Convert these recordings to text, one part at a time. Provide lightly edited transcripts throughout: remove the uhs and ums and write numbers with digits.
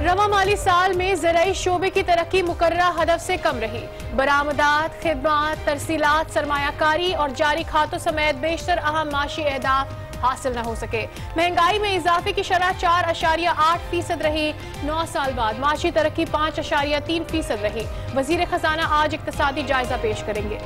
रवा माली साल में ज़राई शोबे की तरक्की मुकर्ररा हदफ से कम रही। बरामदात, खिदमात, तरसीलात, सरमायाकारी और जारी खातों समेत बेशतर अहम माशी अहदाफ हासिल न हो सके। महंगाई में इजाफे की शरह 4.8% रही। 9 साल बाद माशी तरक्की 5.3% रही। वजीर खजाना आज इक्तसादी जायजा पेश करेंगे।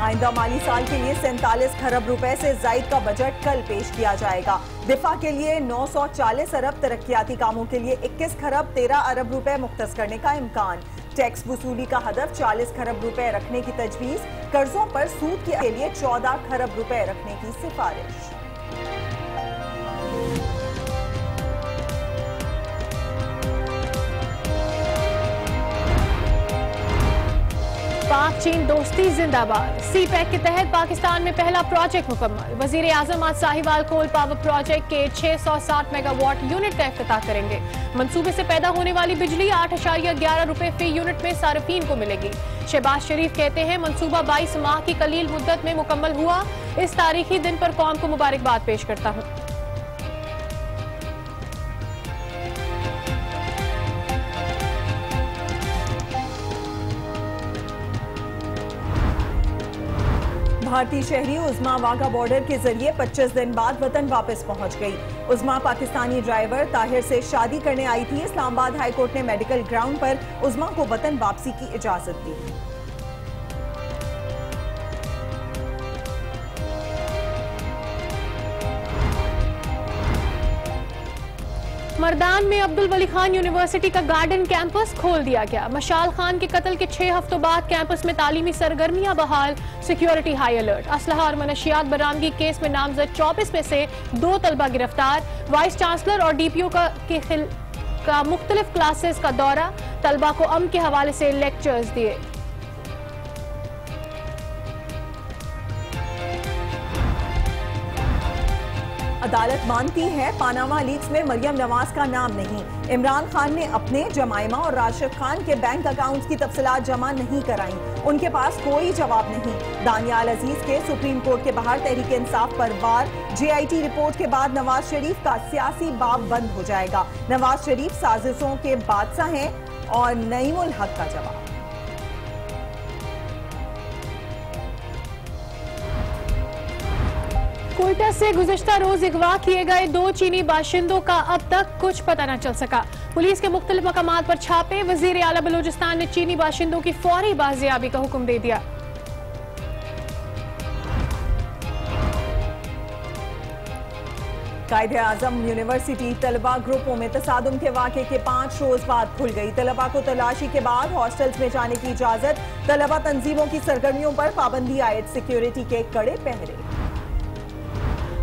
आइंदा माली साल के लिए 47 खरब रुपए से जायद का बजट कल पेश किया जाएगा। दिफा के लिए 940 अरब, तरक्याती कामों के लिए 21 खरब 13 अरब रुपए मुख्तस करने का इम्कान। टैक्स वसूली का हदफ 40 खरब रुपए रखने की तजवीज। कर्जों पर सूद के लिए 14 खरब रुपए रखने की सिफारिश। पाक चीन दोस्ती जिंदाबाद। सी पैक के तहत पाकिस्तान में पहला प्रोजेक्ट मुकम्मल। वजीर आजम आज साहिवाल कोल पावर प्रोजेक्ट के 660 मेगावाट यूनिट का इफ्तिताह करेंगे। मंसूबे से पैदा होने वाली बिजली 8.11 रुपए फी यूनिट में सार्फिन को मिलेगी। शहबाज शरीफ कहते हैं मंसूबा 22 माह की कलील मुद्दत में मुकम्मल हुआ। इस तारीखी दिन पर कौम को मुबारकबाद पेश करता हूँ। भारतीय शहरी उज़्मा वाघा बॉर्डर के जरिए 25 दिन बाद वतन वापस पहुंच गई। उज़्मा पाकिस्तानी ड्राइवर ताहिर से शादी करने आई थी। इस्लामाबाद हाई कोर्ट ने मेडिकल ग्राउंड पर उज़्मा को वतन वापसी की इजाजत दी। मर्दान में अब्दुल वली खान यूनिवर्सिटी का गार्डन कैंपस खोल दिया गया। मशाल खान के कत्ल के 6 हफ्तों बाद कैंपस में तालीमी सरगर्मियां बहाल। Security high alert. असलहा और मनशियात बरामदगी केस में नामजद 24 में से 2 तलबा गिरफ्तार। वाइस चांसलर और डीपीओ का मुख्तलिफ क्लासेस का दौरा। तलबा को अमन के हवाले से लेक्चर्स दिए। अदालत मानती है पानामा लीक्स में मरियम नवाज का नाम नहीं। इमरान खान ने अपने, जमाइमा और राशिद खान के बैंक अकाउंट्स की तफसीलात जमा नहीं कराई। उनके पास कोई जवाब नहीं। दानियाल अजीज के सुप्रीम कोर्ट के बाहर तहरीक इंसाफ पर वार। JIT रिपोर्ट के बाद नवाज शरीफ का सियासी बाब बंद हो जाएगा। नवाज शरीफ साजिशों के बादशाह हैं और नईमुल हक का जवाब। कोयटा से गुज़िश्ता रोज अगवा किए गए 2 चीनी बाशिंदों का अब तक कुछ पता न चल सका। पुलिस के मुख्तलिफ मकामात पर छापे। वजीर आला बलूचिस्तान ने चीनी बाशिंदों की फौरी बाजियाबी का हुक्म दे दिया। कायदे आजम यूनिवर्सिटी तलबा ग्रुपों में तसादुम के वाक़े के 5 रोज बाद खुल गई। तलबा को तलाशी के बाद हॉस्टल्स में जाने की इजाजत। तलबा तंजीमों की सरगर्मियों पर पाबंदी आयद। सिक्योरिटी के कड़े पहरे।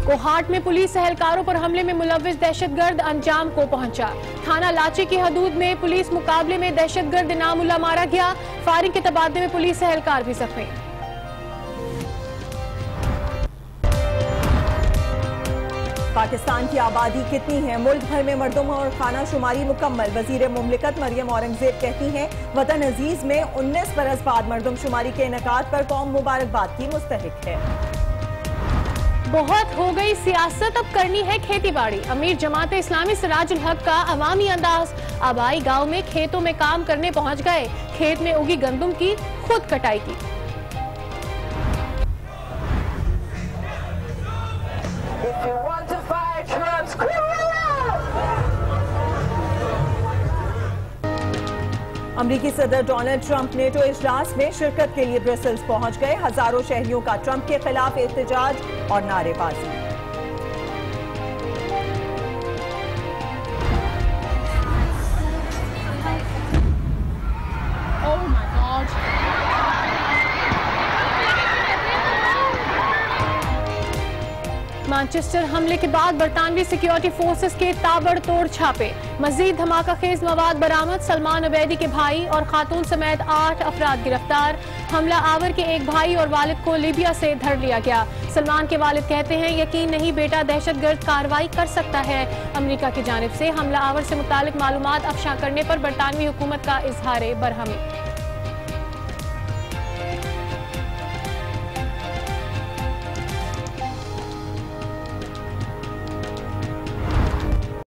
कोहाट में पुलिस एहलकारों पर हमले में मुलव्विस दहशतगर्द अंजाम को पहुंचा। थाना लाची की हदूद में पुलिस मुकाबले में दहशतगर्द नामुल्ला मारा गया। फायरिंग के तबादले में पुलिस एहलकार भी जख्मी। पाकिस्तान की आबादी कितनी है? मुल्क भर में मर्दों और खाना शुमारी मुकम्मल। वजीर मुमलिकत मरियम औरंगजेब कहती हैं वतन अजीज में 19 बरस बाद मर्दम शुमारी के इनेकाद पर कौम मुबारकबाद की मुस्तहिक है। बहुत हो गई सियासत, अब करनी है खेती बाड़ी। अमीर जमात इस्लामी सिराजुल हक का अवामी अंदाज। आबाई गांव में खेतों में काम करने पहुंच गए। खेत में उगी गंदम की खुद कटाई की। अमरीकी सदर डोनाल्ड ट्रंप नेटो इजलास में शिरकत के लिए ब्रसेल्स पहुंच गए। हजारों शहरियों का ट्रंप के खिलाफ एहतजाज और नारेबाजी। मैनचेस्टर हमले के बाद बरतानवी सिक्योरिटी फोर्सेस के ताबड़तोड़ छापे। मजीद धमाका-खेज मवाद बरामद। सलमान अबैदी के भाई और खातून समेत 8 अफराद गिरफ्तार। हमला आवर के एक भाई और वालिद को लीबिया से धर लिया गया। सलमान के वालिद कहते हैं यकीन नहीं बेटा दहशतगर्द कार्रवाई कर सकता है। अमेरिका की जानिब से हमला आवर से मुतालिक मालूमात अफशा करने पर बरतानवी हुकूमत का इजहार बरहमी।